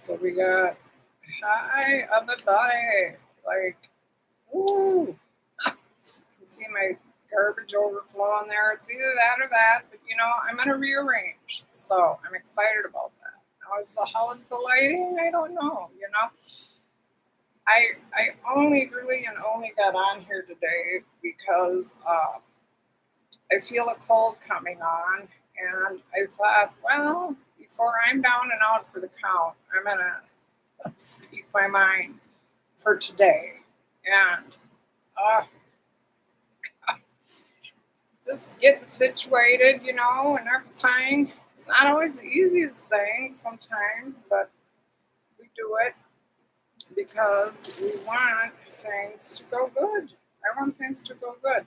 So we got hi everybody. Like, ooh, you see my garbage overflowing there. It's either that or that, but I'm gonna rearrange. So I'm excited about that. How is the lighting? I don't know. I only really and only got on here today because I feel a cold coming on, and I thought, well, before I'm down and out for the count, I'm gonna speak my mind for today. And uh, just getting situated, and everything. It's not always the easiest thing sometimes, but we do it because we want things to go good. I want things to go good.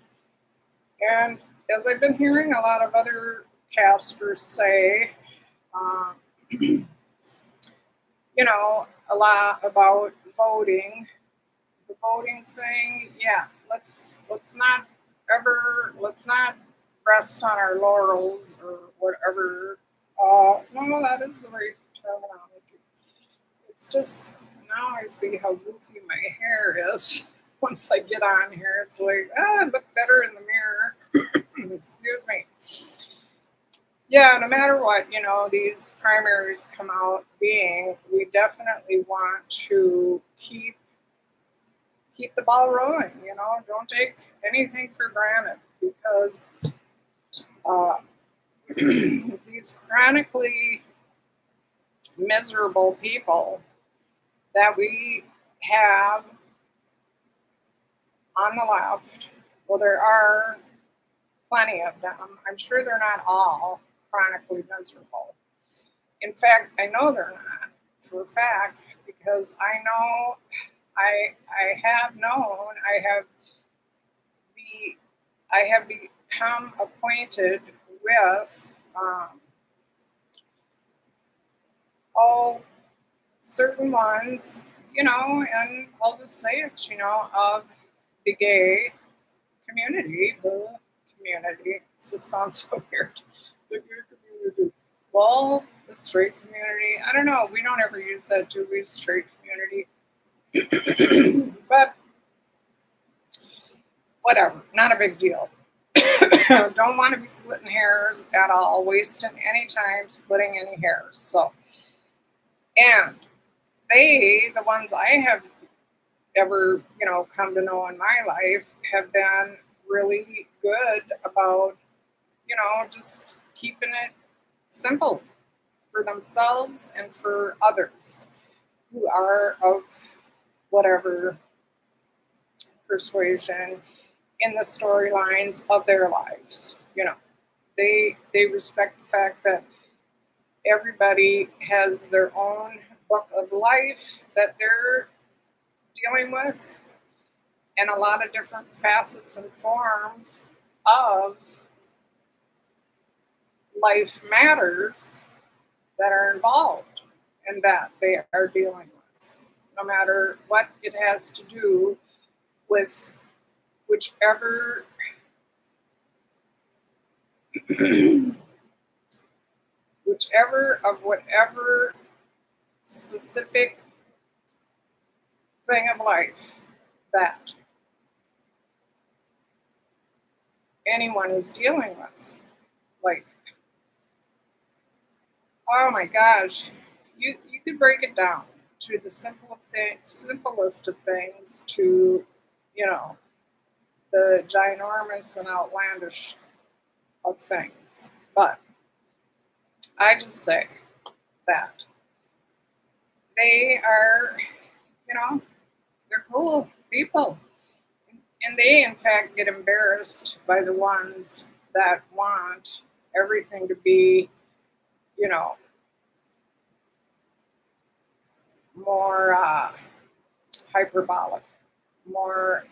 And as I've been hearing a lot of other casters say, um, a lot about voting, the voting thing. Yeah, let's not rest on our laurels or whatever. No, that is the right terminology. It's just now I see how goofy my hair is. Once I get on here, it's like, I look better in the mirror. Excuse me. Yeah, no matter what, these primaries come out being, we definitely want to keep the ball rolling. Don't take anything for granted because uh, these chronically miserable people that we have on the left, well, there are plenty of them. I'm sure they're not all chronically miserable. In fact, I know they're not for a fact because I have known be I have become acquainted with all certain ones, and I'll just say it, of the gay community, the community. It just sounds so weird. The gay community. Well, the straight community. I don't know. We don't ever use that, do we? Straight community. But whatever. Not a big deal. Don't want to be splitting hairs at all, wasting any time splitting any hairs. So, and the ones I have ever, come to know in my life, have been really good about, just keeping it simple for themselves and for others who are of whatever persuasion in the storylines of their lives. They respect the fact that everybody has their own book of life that they're dealing with and a lot of different facets and forms of life matters that are involved and that they are dealing with, no matter what it has to do with whichever whichever of whatever specific thing of life that anyone is dealing with. Like, oh my gosh, you could break it down to the simplest of things to, you know, the ginormous and outlandish of things. But I just say that they are, they're cool people. And they, in fact, get embarrassed by the ones that want everything to be, you know, more hyperbolic, more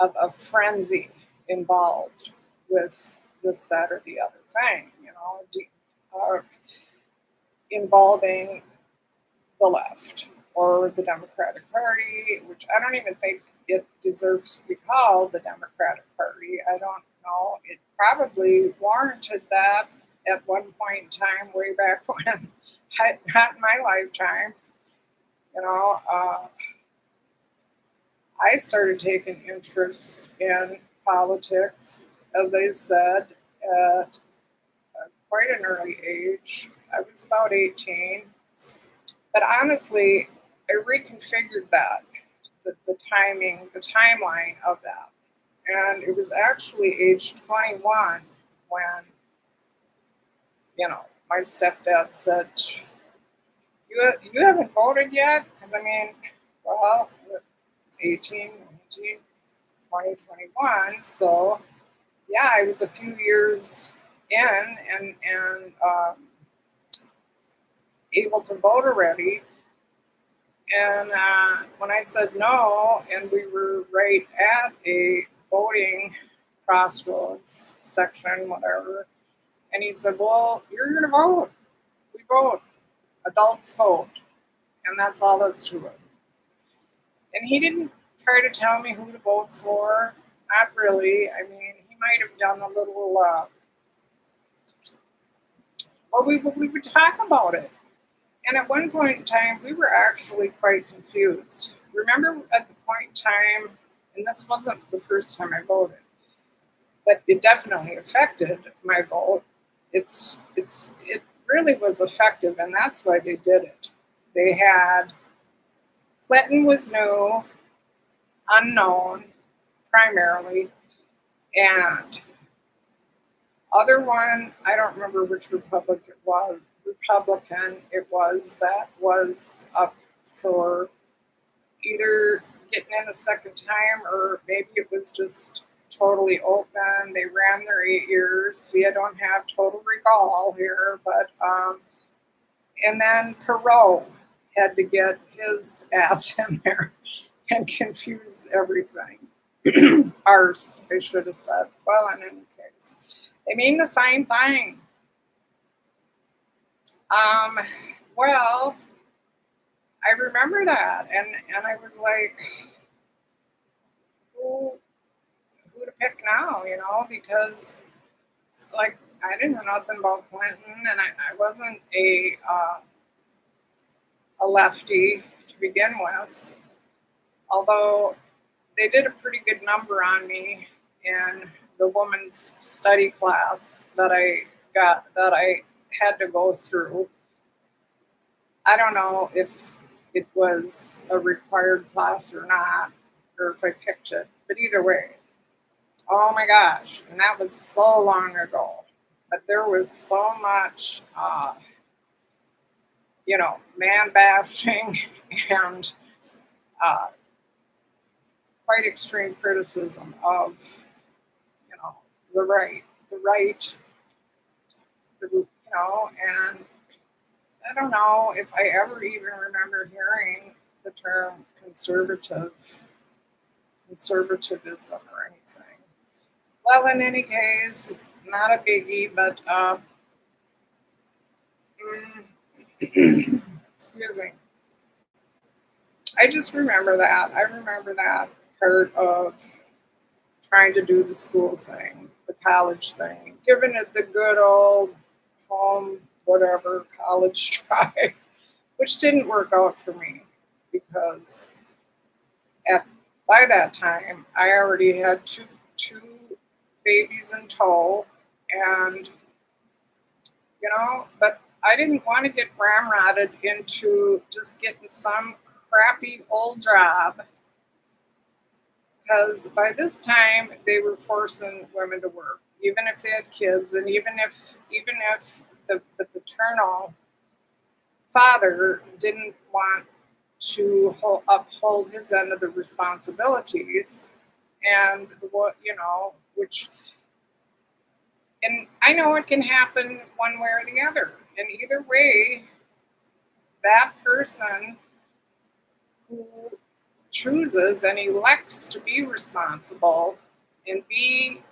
of a frenzy involved with this, that, or the other thing, involving the left or the Democratic Party, which I don't even think it deserves to be called the Democratic Party. I don't know. It probably warranted that at one point in time, way back when, not in my lifetime. You know, I started taking interest in politics, as I said, at quite an early age. I was about 18. But honestly, I reconfigured that, the timing, the timeline of that. And it was actually age 21 when, my stepdad said, you haven't voted yet? Because, I mean, well, it's 18, 19, 20, 21. So, yeah, I was a few years in and able to vote already. And when I said no, and we were right at a voting crossroads section, whatever, and he said, well, you're going to vote. We vote. Adults vote. And that's all that's to it. And he didn't try to tell me who to vote for. Not really. I mean, he might have done a little, well, we would talk about it. And at one point in time, we were actually quite confused. Remember at the point in time, and this wasn't the first time I voted, but it definitely affected my vote. It really was effective, and that's why they did it. They had Clinton was new, unknown, primarily, and other one, I don't remember which Republican it was that was up for either getting in a second time or maybe it was just totally open. They ran their 8 years. See, I don't have total recall here, but and then Perot had to get his ass in there and confuse everything. Arse, I should have said. Well, in any case, they mean the same thing. Um, well, I remember that, and I was like, who who to pick now, because like I didn't know nothing about Clinton, and I wasn't a lefty to begin with. Although they did a pretty good number on me in the woman's study class that I had to go through. I don't know if it was a required class or not, or if I picked it, but either way, oh my gosh, and that was so long ago. But there was so much, man bashing and uh, quite extreme criticism of, you know, the right, and I don't know if I ever even remember hearing the term conservatism or anything. Well, in any case, not a biggie, but excuse me. I just remember that. I remember that part of trying to do the school thing, the college thing, giving it the good old home, whatever, college try, which didn't work out for me because at by that time I already had two babies in tow, and but I didn't want to get ramrodded into just getting some crappy old job because by this time they were forcing women to work, even if they had kids, and even if the paternal father didn't want to uphold his end of the responsibilities, and which, and I know it can happen one way or the other, and either way, that person who chooses and elects to be responsible and be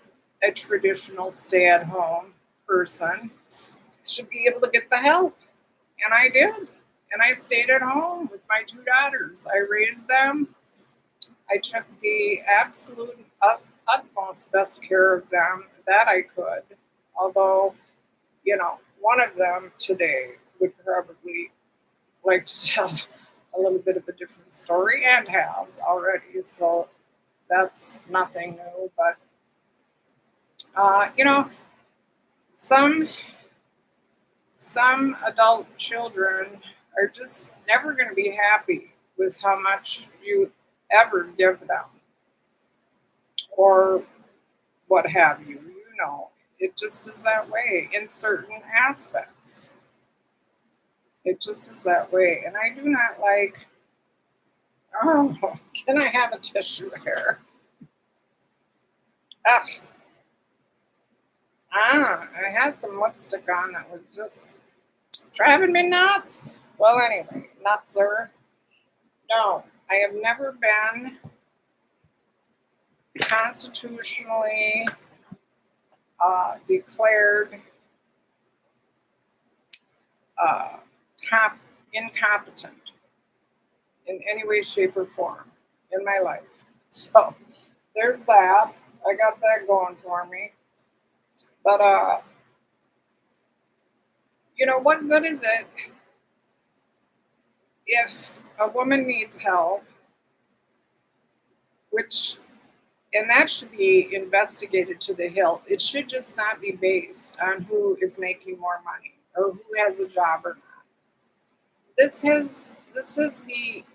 a traditional stay at home person should be able to get the help. And I did. And I stayed at home with my two daughters. I raised them. I took the absolute utmost best care of them that I could. Although, one of them today would probably like to tell a little bit of a different story and has already. So that's nothing new. But, you know, some some adult children are just never going to be happy with how much you ever give them or what have you. You know, it just is that way in certain aspects. It just is that way. And I do not like, oh, can I have a tissue here? Ugh, I had some lipstick on that was just driving me nuts. Well, anyway, nuts, sir. No, I have never been constitutionally declared uh, incompetent in any way, shape, or form in my life. So there's that. I got that going for me. But you know, what good is it if a woman needs help, which and that should be investigated to the hilt. It should just not be based on who is making more money or who has a job or not.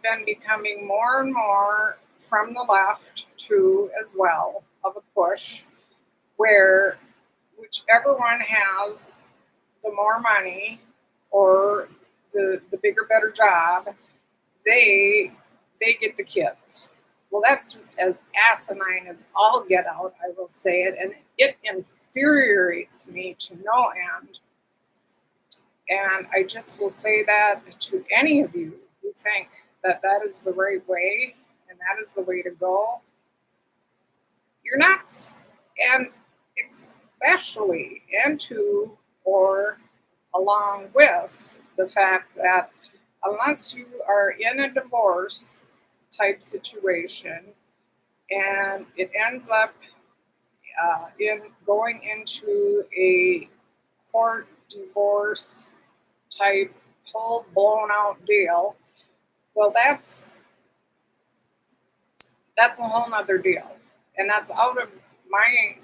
Been becoming more and more from the left too as well of a push where whichever one has the more money or the bigger better job, they they get the kids. Well, that's just as asinine as all get out, I will say it, and it infuriates me to no end. And I just will say that to any of you who think that that is the right way and that is the way to go, you're nuts. And especially into or along with the fact that unless you are in a divorce type situation and it ends up in going into a court divorce type whole blown out deal, well, that's a whole nother deal, and that's out of my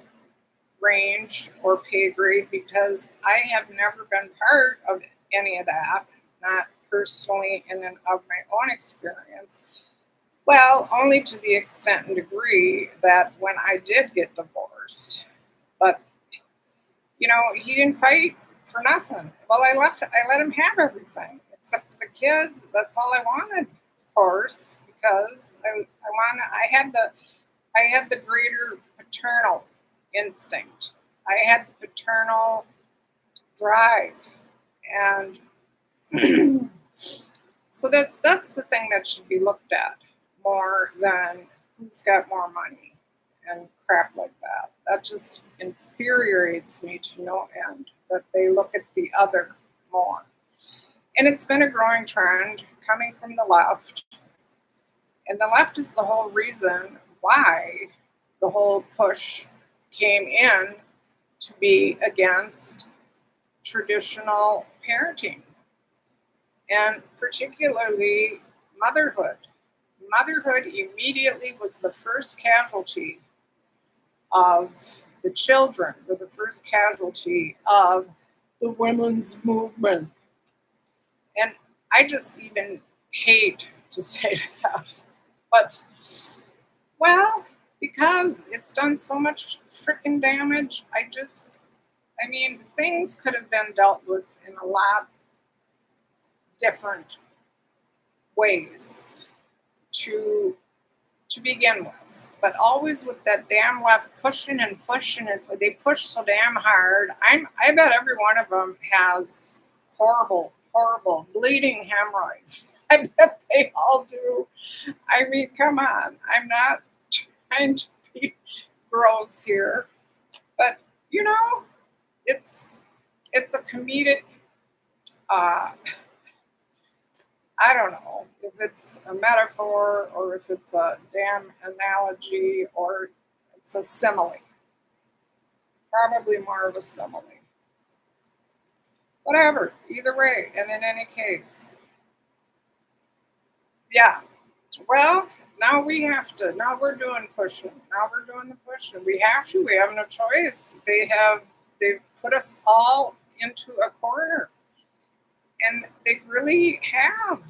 range or pay grade because I have never been part of any of that, not personally in and of my own experience. Well, only to the extent and degree that when I did get divorced, but you know, he didn't fight for nothing. Well, I let him have everything except for the kids. That's all I wanted, of course, because I had the greater paternal instinct. I had the paternal drive, and so that's the thing that should be looked at more than who's got more money and crap like that. That just infuriates me to no end that they look at the other more. And it's been a growing trend coming from the left. And the left is the whole reason why the whole push came in to be against traditional parenting and particularly motherhood. Motherhood immediately was the first casualty of the children, were the first casualty of the women's movement. And I just even hate to say that. But, well, because it's done so much freaking damage, I mean, things could have been dealt with in a lot different ways to begin with, but always with that damn left pushing and pushing, and they push so damn hard. I bet every one of them has horrible, horrible bleeding hemorrhoids. I bet they all do. I mean, come on. I'm not trying to be gross here, but you know, it's it's a comedic. Uh, I don't know if it's a metaphor or if it's a damn analogy or it's a simile. Probably more of a simile. Whatever, either way, and in any case, Yeah. Well, now we have to. Now we're doing pushing. Now we're doing the pushing. We have to. We have no choice. They've put us all into a corner, and they really have.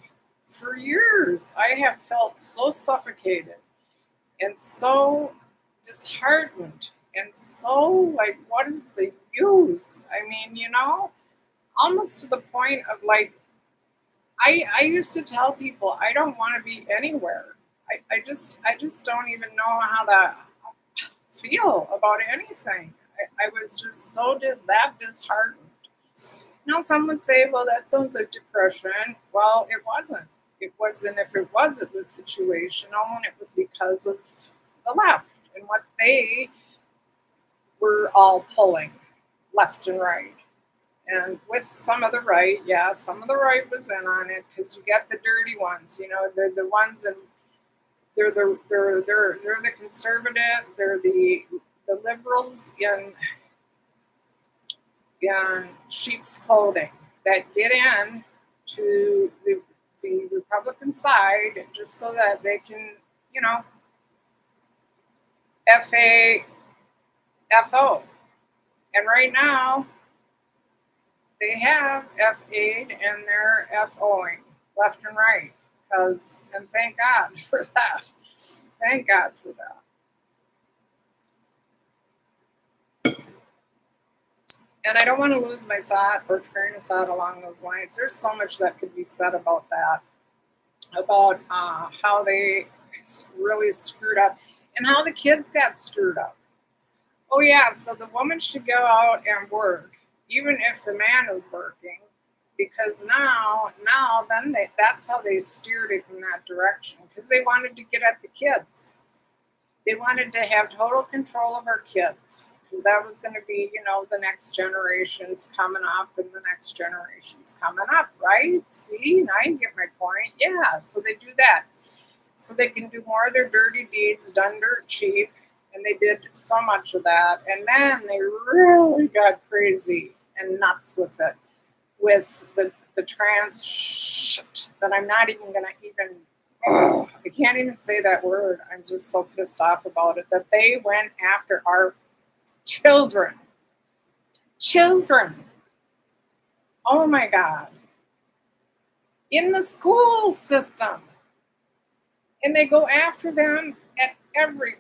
For years, I have felt so suffocated and so disheartened and so like, what is the use? I mean, almost to the point of like, I used to tell people I don't want to be anywhere. I just don't even know how to feel about anything. I was just so that disheartened. Now some would say, well, that sounds like depression. Well, it wasn't. It wasn't. If it was situational, and it was because of the left and what they were all pulling left and right. And with some of the right, yeah, some of the right was in on it because you get the dirty ones. They're the ones, and they're the conservative. They're the liberals in sheep's clothing that get in to the Republican side just so that they can, you know, FA FO. And right now they have FA'd and they're FOing left and right. And thank God for that. Thank God for that. And I don't want to lose my thought or train of thought along those lines. There's so much that could be said about that, about how they really screwed up and how the kids got screwed up. Oh yeah, so the woman should go out and work, even if the man is working, because that's how they steered it in that direction, because they wanted to get at the kids. They wanted to have total control of our kids, because that was going to be, the next generations coming up and the next generations coming up, right? See, now you get my point. Yeah, so they do that. So they can do more of their dirty deeds done dirt cheap. And they did so much of that. And then they really got crazy and nuts with it, with the trans shit that I'm not even going to even, I can't even say that word. I'm just so pissed off about it that they went after our children. Children. Oh my God. In the school system. And they go after them at every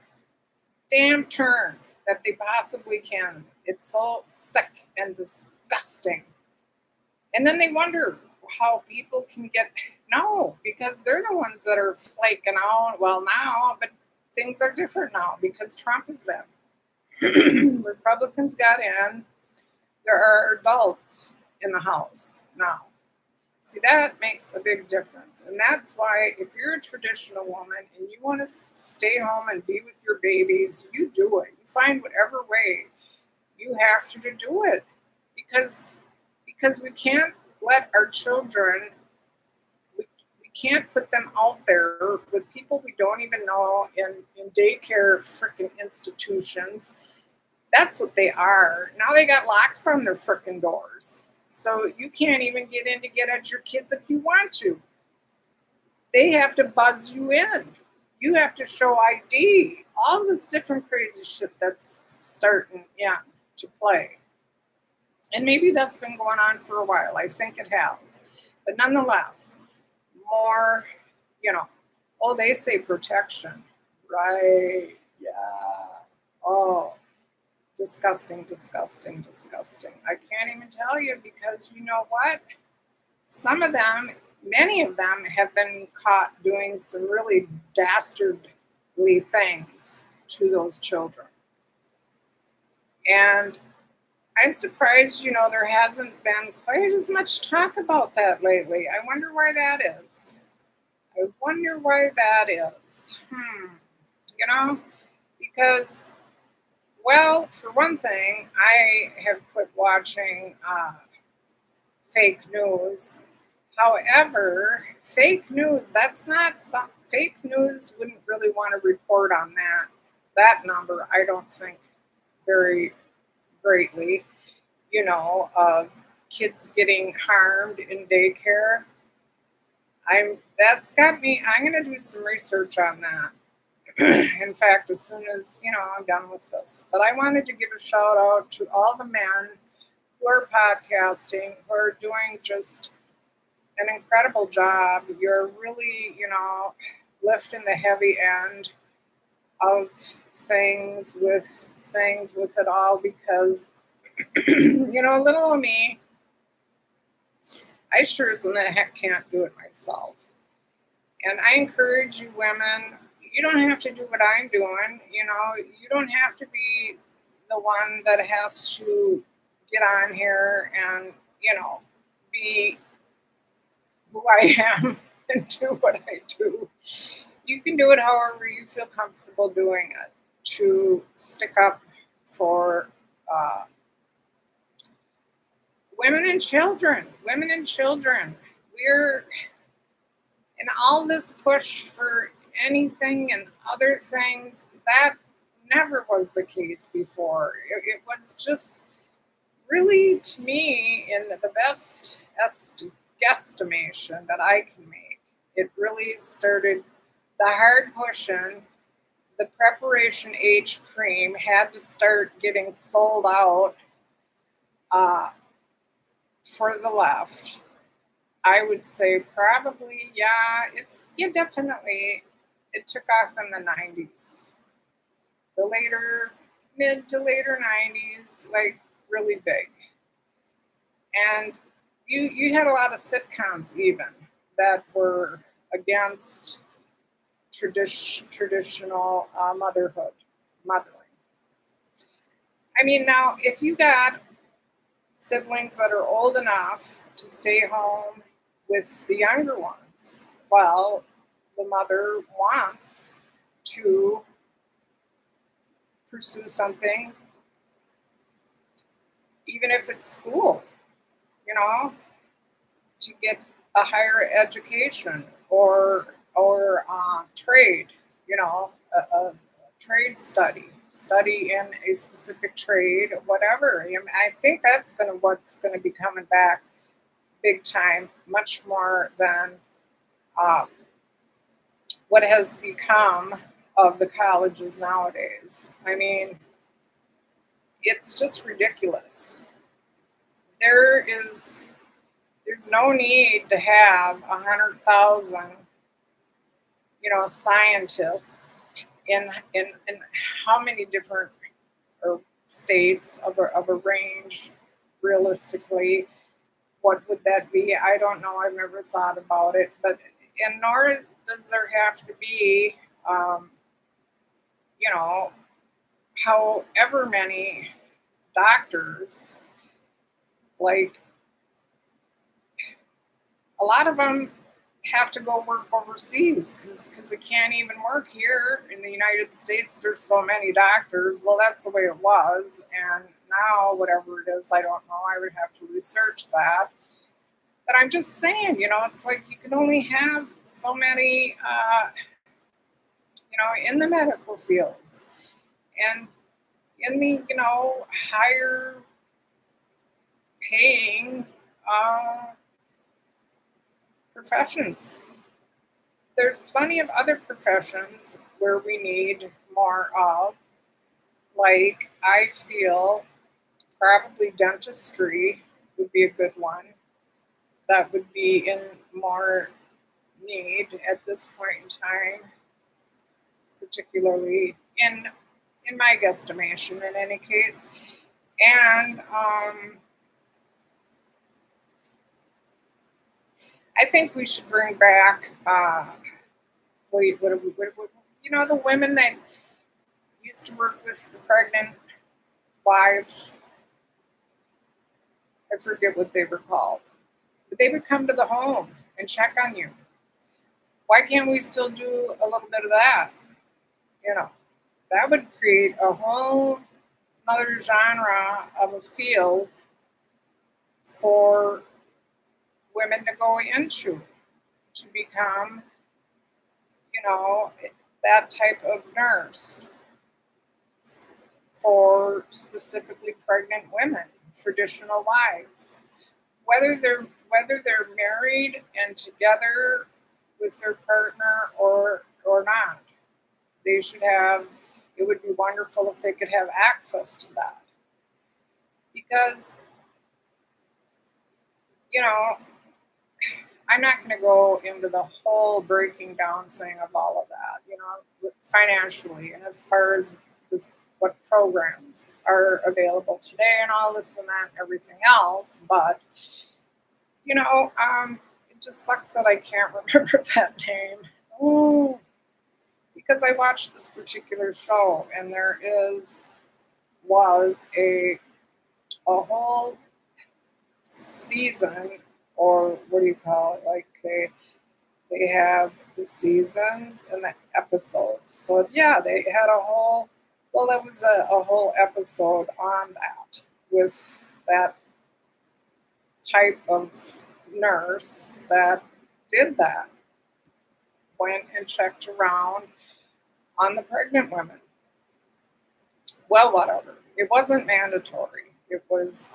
damn turn that they possibly can. It's so sick and disgusting. And then they wonder how people can get, no, because they're the ones that are flaking out. Well, now, but things are different now because Trump is in. Republicans got in. There are adults in the House now. See, that makes a big difference. And that's why if you're a traditional woman and you want to stay home and be with your babies, you do it. You find whatever way you have to do it. Because we can't let our children, we can't put them out there with people we don't even know in daycare freaking institutions. That's what they are. Now they got locks on their freaking doors. So you can't even get in to get at your kids if you want to. They have to buzz you in. You have to show ID. All this different crazy shit that's starting to play. And maybe that's been going on for a while. I think it has. But nonetheless, more, you know, oh, they say protection. Right. Yeah. Oh, disgusting, disgusting, disgusting. I can't even tell you because you know what? Some of them, many of them have been caught doing some really dastardly things to those children. And I'm surprised, there hasn't been quite as much talk about that lately. I wonder why that is. I wonder why that is. You know, because, well, for one thing, I have quit watching fake news. However, fake news, that's not some, fake news wouldn't really want to report on that number, I don't think, very greatly, of kids getting harmed in daycare. That's got me. I'm going to do some research on that. In fact, as soon as I'm done with this. But I wanted to give a shout out to all the men who are podcasting, who are doing just an incredible job. You're really, lifting the heavy end of things with it all because little of me, I sure as in the heck can't do it myself. And I encourage you women, you don't have to do what I'm doing. You don't have to be the one that has to get on here and, be who I am and do what I do. You can do it however you feel comfortable doing it to stick up for uh, women and children. Women and children. We're in all this push for anything and other things. That never was the case before. It was just really, to me, in the best guesstimation that I can make, it really started the hard pushing. The preparation age cream had to start getting sold out uh, for the left. I would say probably, yeah, definitely. It took off in the 90s, the mid to later 90s, like really big. And you had a lot of sitcoms even that were against traditional mothering. I mean, now if you got siblings that are old enough to stay home with the younger ones, well, the mother wants to pursue something, even if it's school, you know, to get a higher education or trade, a trade study in a specific trade, whatever. I think that's what's going to be coming back big time, much more than um, what has become of the colleges nowadays. I mean, it's just ridiculous. There is there's no need to have 100,000, scientists in how many different or states of a range realistically. What would that be? I don't know. I've never thought about it. But and nor does there have to be, um, you know, however many doctors. Like a lot of them have to go work overseas because it can't even work here in the United States. There's so many doctors. Well, that's the way it was, and now whatever it is, I don't know. I would have to research that. But I'm just saying, it's like you can only have so many, in the medical fields and in the, higher paying professions. There's plenty of other professions where we need more of, like I feel probably dentistry would be a good one. That would be in more need at this point in time, particularly in my guesstimation in any case. And I think we should bring back the women that used to work with the pregnant wives. I forget what they were called, but they would come to the home and check on you. Why can't we still do a little bit of that? You know, that would create a whole another genre of a field for women to go into to become, you know, that type of nurse for specifically pregnant women, traditional wives. Whether they're married and together with their partner or not. They should have. It would be wonderful if they could have access to that because you know I'm not going to go into the whole breaking down thing of all of that, financially and as far as what programs are available today and all this and that and everything else. But, it just sucks that I can't remember that name. Oh, because I watched this particular show and was a whole season, or what do you call it? Like they have the seasons and the episodes. So yeah, they had a whole. Well, that was a whole episode on that with that type of nurse that did that. Went and checked around on the pregnant women. Well, whatever. It wasn't mandatory. It was,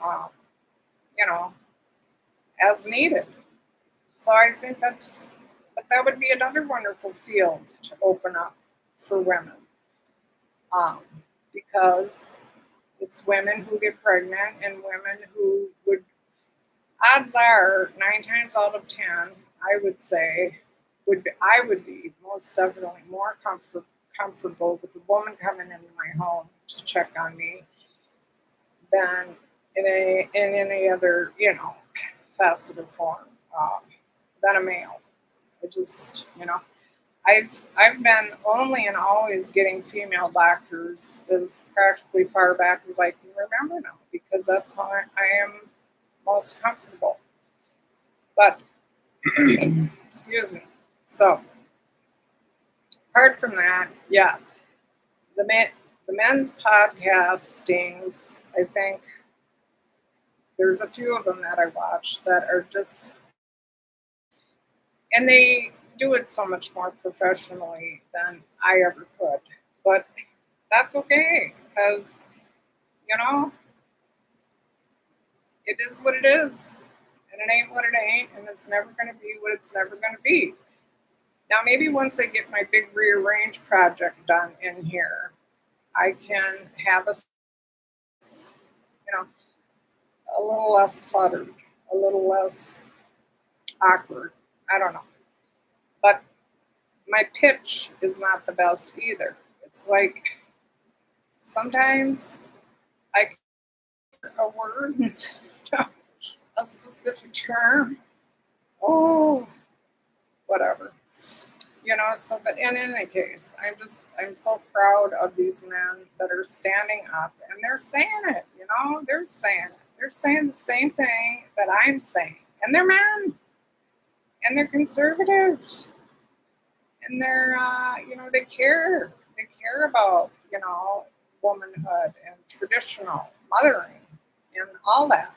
you know, as needed. So I think that would be another wonderful field to open up for women, um, because it's women who get pregnant and women who would, odds are, 9 times out of 10, I would say, I would be most definitely more comfortable with a woman coming into my home to check on me than in any other facet of form, than a male. I just I've been only and always getting female doctors as practically far back as I can remember now because that's how I am most comfortable. But excuse me. So apart from that, yeah, the men's podcastings, I think there's a few of them that I watch that are just, and they do it so much more professionally than I ever could. But that's okay because, you know, it is what it is. And it ain't what it ain't. And it's never going to be what it's never going to be. Now, maybe once I get my big rearrange project done in here, I can have you know, a little less cluttered, a little less awkward. I don't know. But my pitch is not the best either. It's like sometimes I hear a word, a specific term. Oh, whatever. So, but in any case, I'm so proud of these men that are standing up and they're saying it, they're saying it. They're saying the same thing that I'm saying. And they're men and they're conservatives and they care. They care about, womanhood and traditional mothering and all that.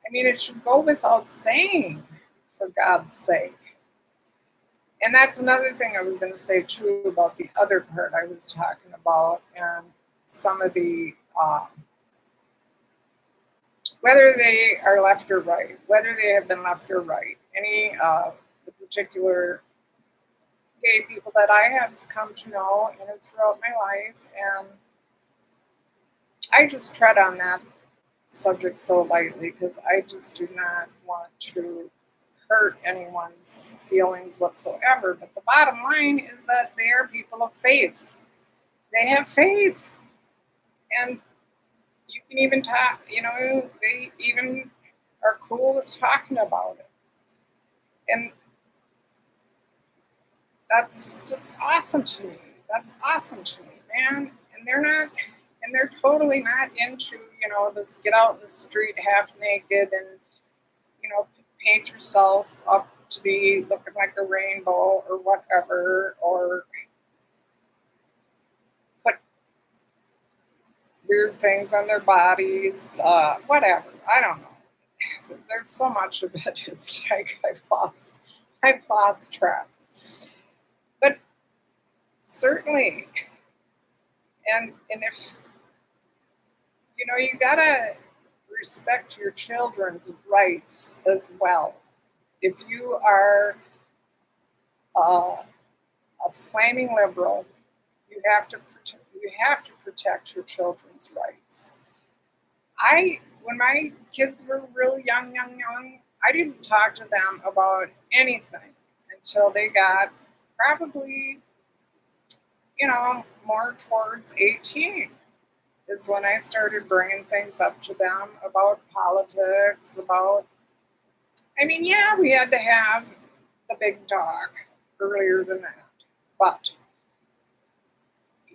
I mean, it should go without saying, for God's sake. And that's another thing I was going to say too about the other part I was talking about, and some of the whether they are left or right, whether they have been left or right, any the particular gay people that I have come to know and throughout my life, and I just tread on that subject so lightly because I just do not want to hurt anyone's feelings whatsoever. But the bottom line is that they are people of faith. They have faith. And you can even talk, they even are cool with talking about it. And that's just awesome to me. That's awesome to me, man. And they're totally not into, this get out in the street half naked and, paint yourself up to be looking like a rainbow or whatever, or put weird things on their bodies, whatever. I don't know. There's so much of it. It's like I've lost track. But certainly, and if you gotta respect your children's rights as well. If you are uh, a flaming liberal, you have to protect your children's rights. When my kids were really young, I didn't talk to them about anything until they got probably, more towards 18 is when I started bringing things up to them about politics, yeah, we had to have the big talk earlier than that. But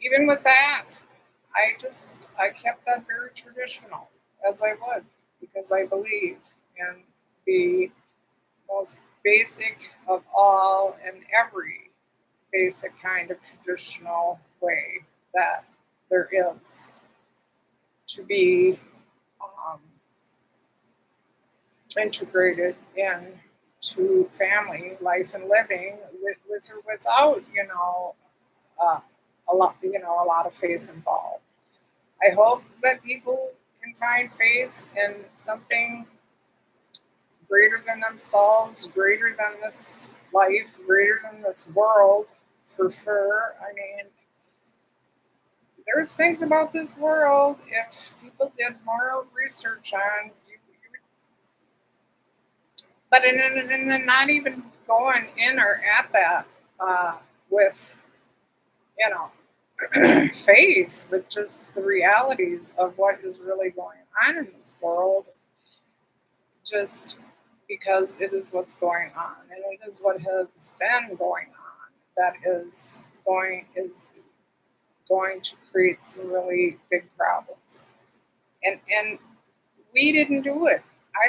even with that, I kept that very traditional as I would because I believe in the most basic of all and every basic kind of traditional way that there is to be um, integrated into family life and living with or without, uh, a lot of faith involved. I hope that people can find faith in something greater than themselves, greater than this life, greater than this world, for sure. There's things about this world, if people did more research on, but not even going in or at that with, you know, faith, but just the realities of what is really going on in this world, just because it is what's going on, and it is what has been going on that is going to create some really big problems. And we didn't do it. I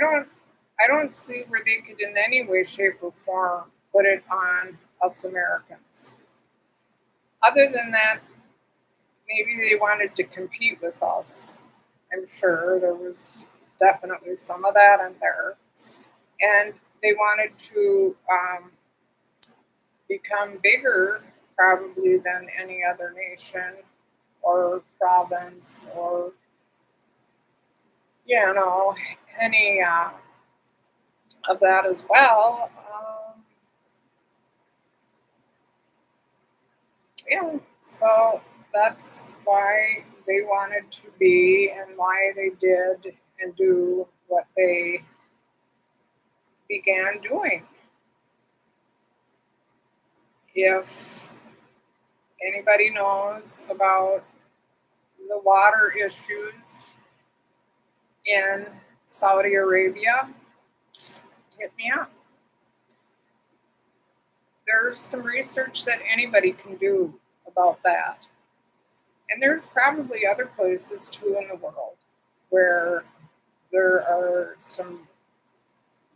don't see where they could in any way, shape, or form put it on us Americans. Other than that, maybe they wanted to compete with us. I'm sure there was definitely some of that in there. And they wanted to become bigger, probably, than any other nation or province or, you know, any of that as well. Yeah, so that's why they wanted to be and why they did and do what they began doing. If anybody knows about the water issues in Saudi Arabia, hit me up. There's some research that anybody can do about that. And there's probably other places too in the world where there are some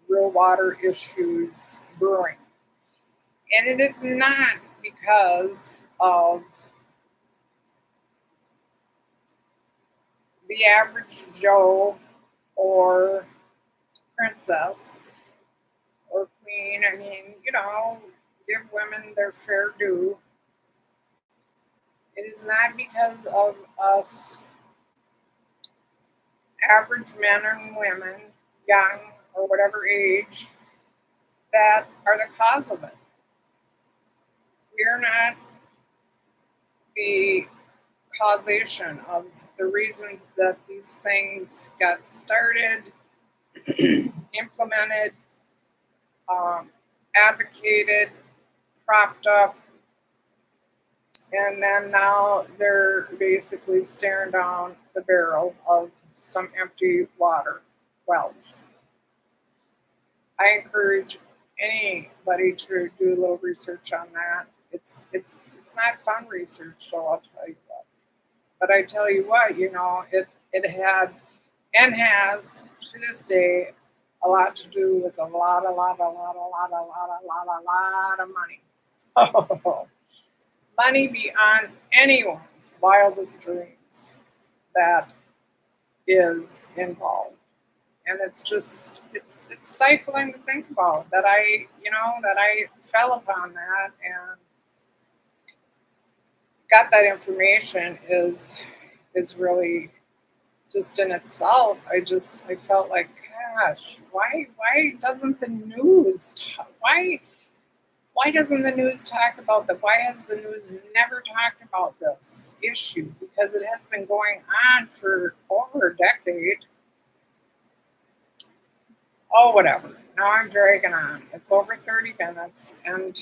real water issues brewing. And it is not because of the average Joe or princess or queen. Give women their fair due. It is not because of us average men and women, young or whatever age, that are the cause of it. We are not the causation of the reason that these things got started, implemented, um, advocated, propped up, and then now they're basically staring down the barrel of some empty water wells. I encourage anybody to do a little research on that. It's not fun research, so I'll tell you what. But I tell you what, it had and has to this day a lot to do with a lot of money. Oh, money beyond anyone's wildest dreams that is involved. And it's stifling to think about that I fell upon that and got that information is really just in itself. I felt like, gosh, why doesn't the news why Why doesn't the news talk about that? Why has the news never talked about this issue? Because it has been going on for over a decade. Oh, whatever. Now I'm dragging on. It's over 30 minutes, and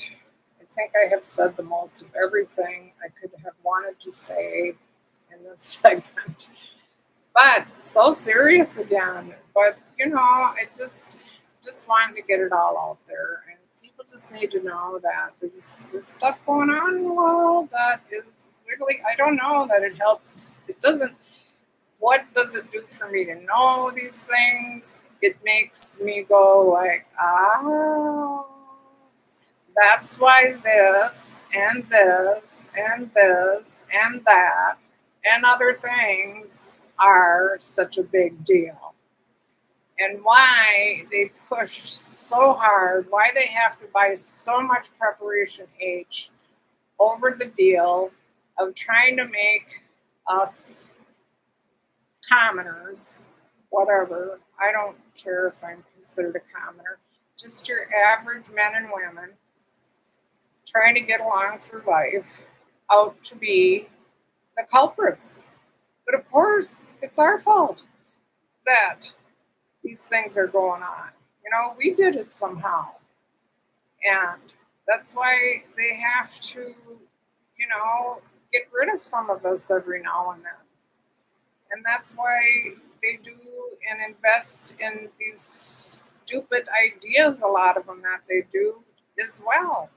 I think I have said the most of everything I could have wanted to say in this segment. But so serious again. But I just wanted to get it all out there, and people just need to know that there's stuff going on in the world that is really, I don't know that it helps. It doesn't. What does it do for me to know these things? It makes me go like, ah, that's why this and this and this and that and other things are such a big deal. And why they push so hard, why they have to buy so much preparation H over the deal of trying to make us commoners, whatever, I don't care if I'm considered a commoner, just your average men and women trying to get along through life, out to be the culprits. But of course, it's our fault that these things are going on. We did it somehow. And that's why they have to, get rid of some of us every now and then. And that's why they do and invest in these stupid ideas, a lot of them that they do as well.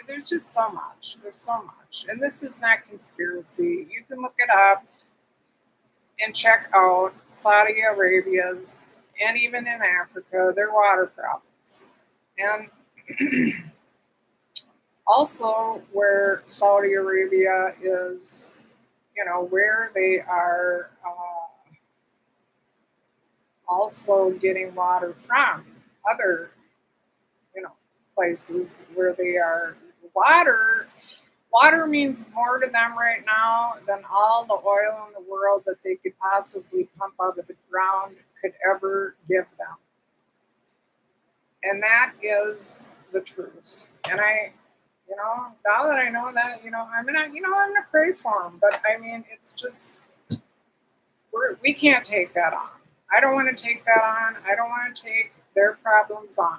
There's just so much. There's so much. And this is not conspiracy. You can look it up and check out Saudi Arabia's, and even in Africa, their water problems. And also where Saudi Arabia is, where they are also getting water from other, you know, places where they are water. Water means more to them right now than all the oil in the world that they could possibly pump out of the ground could ever give them. And that is the truth. And now that I know that, I'm gonna pray for them. But I mean, it's just we can't take that on. I don't want to take that on. I don't want to take their problems on.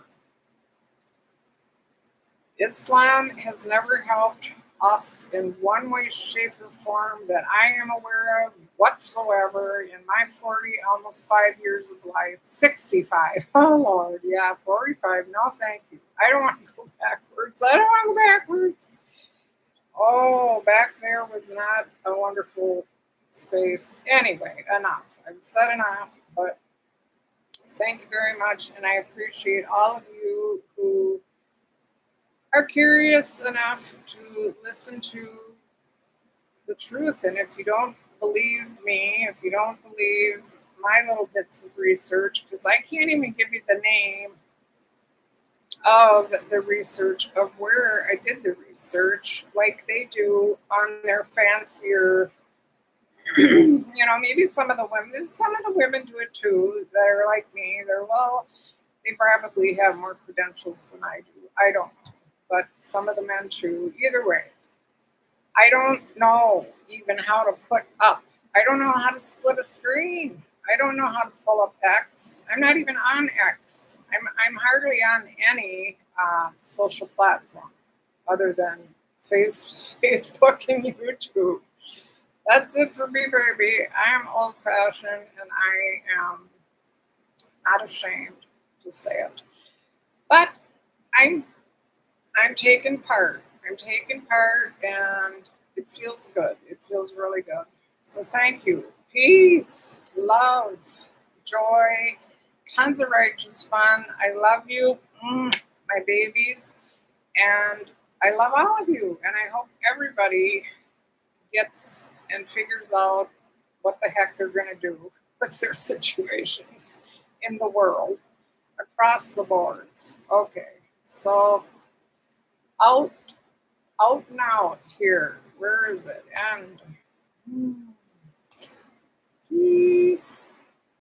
Islam has never helped us in one way, shape, or form that I am aware of whatsoever in my 40, almost 5 years of life. 65. Oh, Lord. Yeah, 45. No, thank you. I don't want to go backwards. I don't want to go backwards. Oh, back there was not a wonderful space. Anyway, enough. I've said enough, but thank you very much. And I appreciate all of you who are curious enough to listen to the truth. And if you don't believe me, if you don't believe my little bits of research, because I can't even give you the name of the research of where I did the research, like they do on their fancier, maybe some of the women do it too that are like me. They probably have more credentials than I do. I don't know. But some of the men too. Either way, I don't know even how to put up. I don't know how to split a screen. I don't know how to pull up X. I'm not even on X. I'm hardly on any social platform other than Facebook and YouTube. That's it for me, baby. I am old fashioned and I am not ashamed to say it. But I'm taking part. I'm taking part and it feels good. It feels really good. So thank you. Peace, love, joy, tons of righteous fun. I love you, my babies, and I love all of you. And I hope everybody gets and figures out what the heck they're going to do with their situations in the world across the boards. Okay, so out, out and out here. Where is it? And peace.